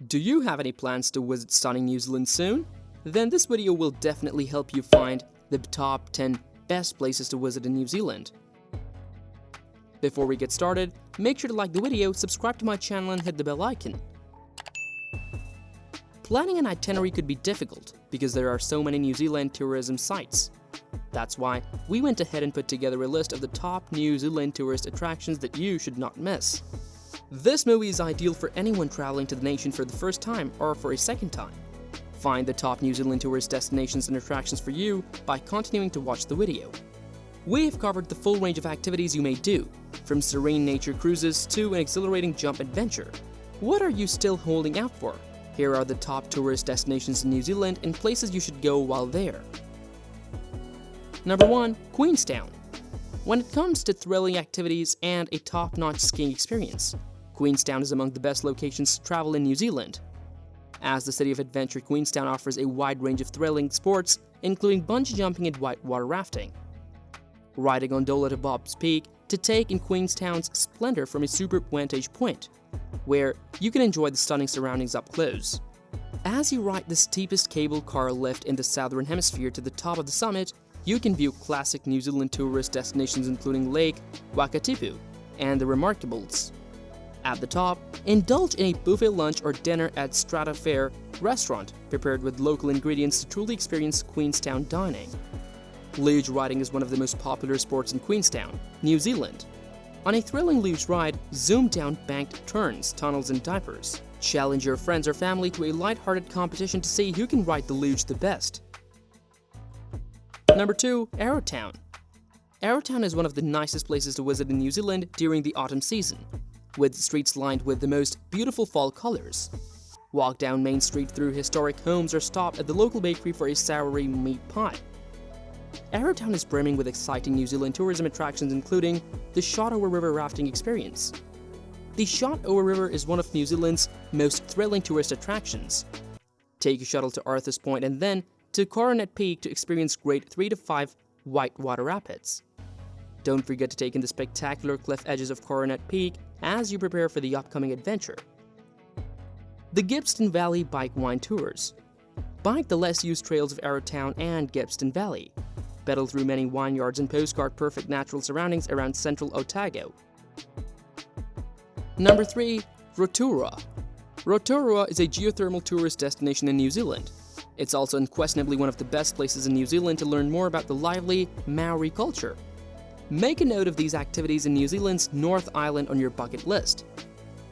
Do you have any plans to visit stunning New Zealand soon? Then this video will definitely help you find the top 10 best places to visit in New Zealand. Before we get started, make sure to like the video, subscribe to my channel and hit the bell icon. Planning an itinerary could be difficult because there are so many New Zealand tourism sites. That's why we went ahead and put together a list of the top New Zealand tourist attractions that you should not miss. This movie is ideal for anyone traveling to the nation for the first time or for a second time. Find the top New Zealand tourist destinations and attractions for you by continuing to watch the video. We have covered the full range of activities you may do, from serene nature cruises to an exhilarating jump adventure. What are you still holding out for? Here are the top tourist destinations in New Zealand and places you should go while there. Number 1. Queenstown. When it comes to thrilling activities and a top-notch skiing experience, Queenstown is among the best locations to travel in New Zealand. As the city of adventure, Queenstown offers a wide range of thrilling sports, including bungee jumping and whitewater rafting. Riding gondola to Bob's Peak to take in Queenstown's splendor from a superb vantage point, where you can enjoy the stunning surroundings up close. As you ride the steepest cable car lift in the southern hemisphere to the top of the summit, you can view classic New Zealand tourist destinations including Lake Wakatipu and the Remarkables. At the top, indulge in a buffet lunch or dinner at Strata Fair restaurant prepared with local ingredients to truly experience Queenstown dining. Luge riding is one of the most popular sports in Queenstown, New Zealand. On a thrilling luge ride, zoom down banked turns, tunnels and diapers. Challenge your friends or family to a light-hearted competition to see who can ride the luge the best. Number 2. Arrowtown. Arrowtown is one of the nicest places to visit in New Zealand during the autumn season, with streets lined with the most beautiful fall colors. Walk down Main Street through historic homes or stop at the local bakery for a savoury meat pie. Arrowtown is brimming with exciting New Zealand tourism attractions including the Shot Over River rafting experience. The Shot Over River is one of New Zealand's most thrilling tourist attractions. Take a shuttle to Arthur's Point and then to Coronet Peak to experience grade 3 to 5 whitewater rapids. Don't forget to take in the spectacular cliff edges of Coronet Peak as you prepare for the upcoming adventure. The Gippsland Valley Bike Wine Tours. Bike the less used trails of Arrowtown and Gippsland Valley. Pedal through many vineyards and postcard perfect natural surroundings around central Otago. Number 3. Rotorua. Rotorua is a geothermal tourist destination in New Zealand. It's also unquestionably one of the best places in New Zealand to learn more about the lively Maori culture. Make a note of these activities in New Zealand's North Island on your bucket list.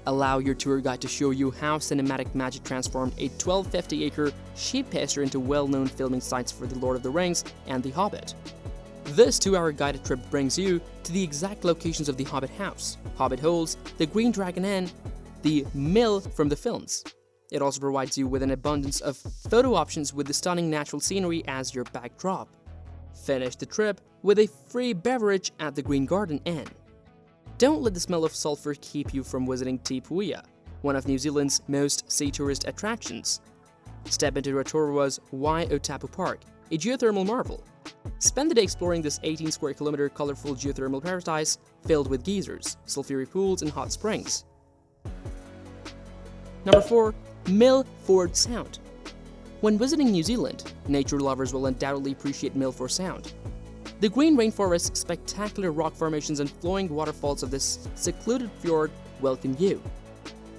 Allow your tour guide to show you how cinematic magic transformed a 1,250-acre sheep pasture into well-known filming sites for The Lord of the Rings and The Hobbit. This 2-hour guided trip brings you to the exact locations of the Hobbit House, Hobbit Holes, the Green Dragon Inn, the mill from the films. It also provides you with an abundance of photo options with the stunning natural scenery as your backdrop. Finish the trip with a free beverage at the Green Garden Inn. Don't let the smell of sulfur keep you from visiting Te Puia, one of New Zealand's most sea tourist attractions. Step into Rotorua's Waiotapu Park, a geothermal marvel. Spend the day exploring this 18 square kilometer colorful geothermal paradise filled with geysers, sulphurous pools and hot springs. Number 4. Milford Sound. When visiting New Zealand, nature lovers will undoubtedly appreciate Milford Sound. The green rainforest, spectacular rock formations and flowing waterfalls of this secluded fjord welcome you.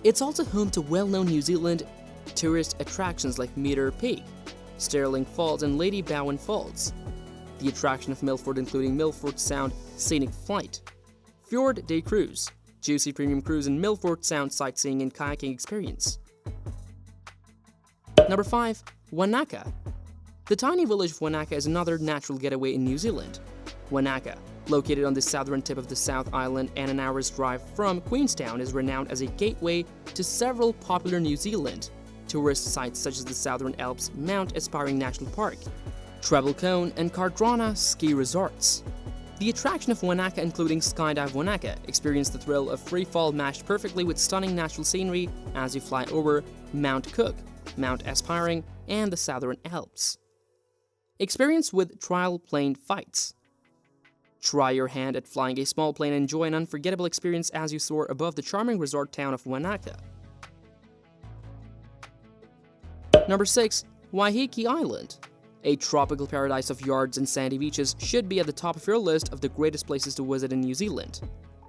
It's also home to well-known New Zealand tourist attractions like Meter Peak, Sterling Falls and Lady Bowen Falls. The attraction of Milford including Milford Sound Scenic Flight, Fjord Day Cruise, Juicy Premium Cruise and Milford Sound Sightseeing and Kayaking Experience. Number 5. Wanaka. The tiny village of Wanaka is another natural getaway in New Zealand. Wanaka, located on the southern tip of the South Island and an hour's drive from Queenstown, is renowned as a gateway to several popular New Zealand tourist sites such as the Southern Alps Mount Aspiring National Park, Treble Cone and Cardrona ski resorts. The attraction of Wanaka including Skydive Wanaka, experience the thrill of free fall matched perfectly with stunning natural scenery as you fly over Mount Cook, Mount Aspiring and the Southern Alps. Experience with trial plane fights. Try your hand at flying a small plane and enjoy an unforgettable experience as you soar above the charming resort town of Wanaka. Number 6. Waiheke Island. A tropical paradise of yards and sandy beaches should be at the top of your list of the greatest places to visit in New Zealand.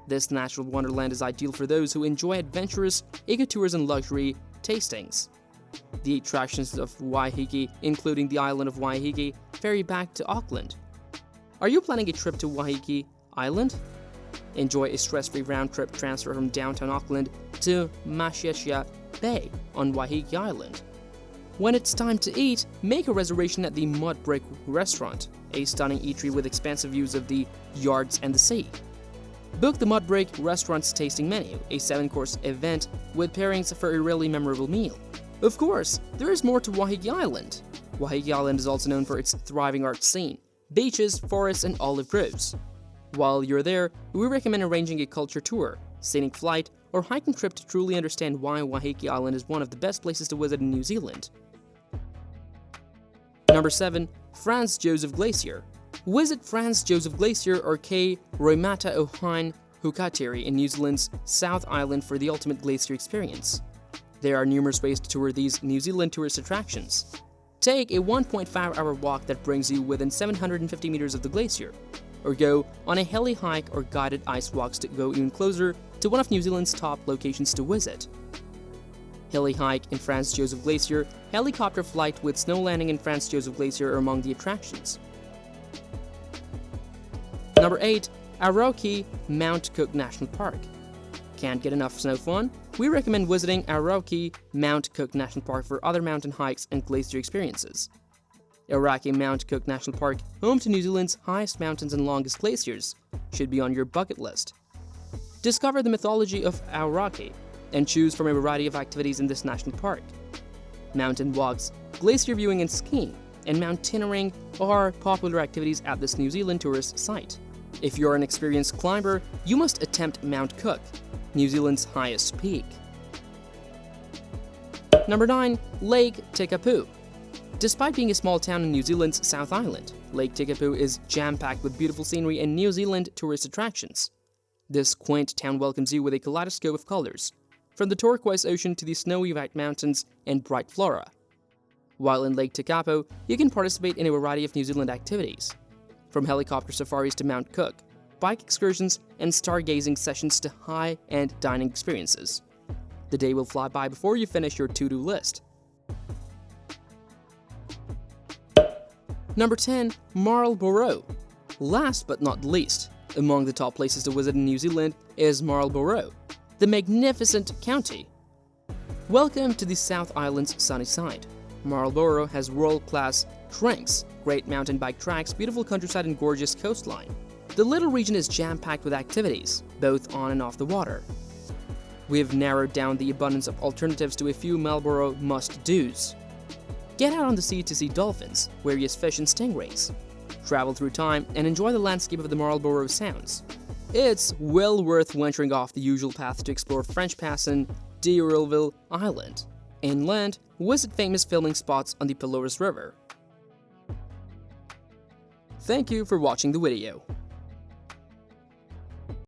This natural wonderland is ideal for those who enjoy adventurous ecotours and luxury tastings. The attractions of Waiheke, including the island of Waiheke, ferry back to Auckland. Are you planning a trip to Waiheke Island? Enjoy a stress-free round-trip transfer from downtown Auckland to Mashiashia Bay on Waiheke Island. When it's time to eat, make a reservation at the Mud Brick Restaurant, a stunning eatery with expansive views of the yards and the sea. Book the Mud Brick Restaurant's tasting menu, a 7-course event with pairings for a really memorable meal. Of course, there is more to Waiheke Island. Waiheke Island is also known for its thriving art scene, beaches, forests, and olive groves. While you're there, we recommend arranging a culture tour, scenic flight, or hiking trip to truly understand why Waiheke Island is one of the best places to visit in New Zealand. Number 7. Franz Josef Glacier. Visit Franz Josef Glacier or K. Roimata Ohain Hukateri in New Zealand's South Island for the ultimate glacier experience. There are numerous ways to tour these New Zealand tourist attractions. Take a 1.5-hour walk that brings you within 750 meters of the glacier, or go on a heli hike or guided ice walks to go even closer to one of New Zealand's top locations to visit. Heli hike in Franz Josef Glacier, helicopter flight with snow landing in Franz Josef Glacier are among the attractions. Number 8. Arrowtown Mount Cook National Park. Can't get enough snow fun? We recommend visiting Arrowtown Mount Cook National Park for other mountain hikes and glacier experiences. Arrowtown Mount Cook National Park, home to New Zealand's highest mountains and longest glaciers, should be on your bucket list. Discover the mythology of Arrowtown and choose from a variety of activities in this national park. Mountain walks, glacier viewing and skiing, and mountaineering are popular activities at this New Zealand tourist site. If you're an experienced climber, you must attempt Mount Cook, New Zealand's highest peak. Number 9. Lake Tekapu. Despite being a small town in New Zealand's South Island, Lake Tekapu is jam-packed with beautiful scenery and New Zealand tourist attractions. This quaint town welcomes you with a kaleidoscope of colors, from the turquoise ocean to the snowy white mountains and bright flora. While in Lake Tekapu, you can participate in a variety of New Zealand activities, from helicopter safaris to Mount Cook, bike excursions, and stargazing sessions to high-end dining experiences. The day will fly by before you finish your to-do list. Number 10. Marlborough. Last but not least, among the top places to visit in New Zealand is Marlborough, the magnificent county. Welcome to the South Island's sunny side. Marlborough has world-class drinks, great mountain bike tracks, beautiful countryside, and gorgeous coastline. The little region is jam-packed with activities, both on and off the water. We have narrowed down the abundance of alternatives to a few Marlborough must-dos. Get out on the sea to see dolphins, various fish and stingrays. Travel through time and enjoy the landscape of the Marlborough Sounds. It's well worth venturing off the usual path to explore French Pass and D'Urville Island. Inland, visit famous filming spots on the Pelorus River. Thank you for watching the video.